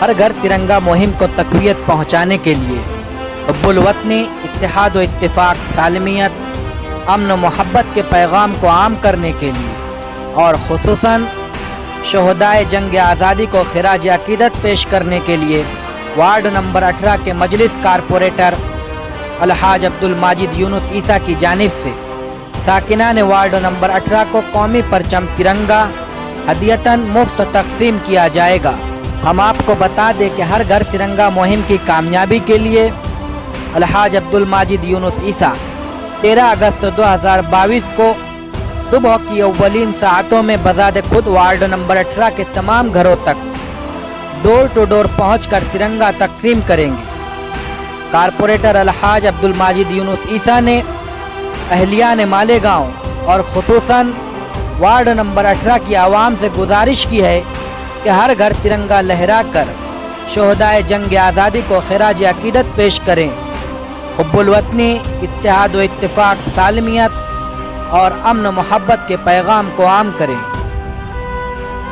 ہر گھر ترنگا مہم کو تقویت پہنچانے کے لیے حب الوطنی، اتحاد و اتفاق، سالمیت، امن و محبت کے پیغام کو عام کرنے کے لیے اور خصوصاً شہدائے جنگ آزادی کو خراج عقیدت پیش کرنے کے لیے وارڈ نمبر 18 کے مجلس کارپوریٹر الحاج عبدالماجد یونس عیسیٰ کی جانب سے ساکنان وارڈ نمبر 18 کو قومی پرچم ترنگا ہدیتاً مفت تقسیم کیا جائے گا۔ ہم آپ کو بتا دیں کہ ہر گھر ترنگا مہم کی کامیابی کے لیے الحاج عبدالماجد یونس عیسیٰ 13 اگست 2022 کو صبح کی اولین ساعتوں میں بذات خود وارڈ نمبر 18 کے تمام گھروں تک ڈور ٹو ڈور پہنچ کر ترنگا تقسیم کریں گے۔ کارپوریٹر الحاج عبدالماجد یونس عیسیٰ نے اہلیان مالیگاؤں اور خصوصاً وارڈ نمبر 18 کی عوام سے گزارش کی ہے کہ ہر گھر ترنگا لہرا کر شہدائے جنگ آزادی کو خراج عقیدت پیش کریں، حب الوطنی، اتحاد و اتفاق، سالمیت اور امن و محبت کے پیغام کو عام کریں۔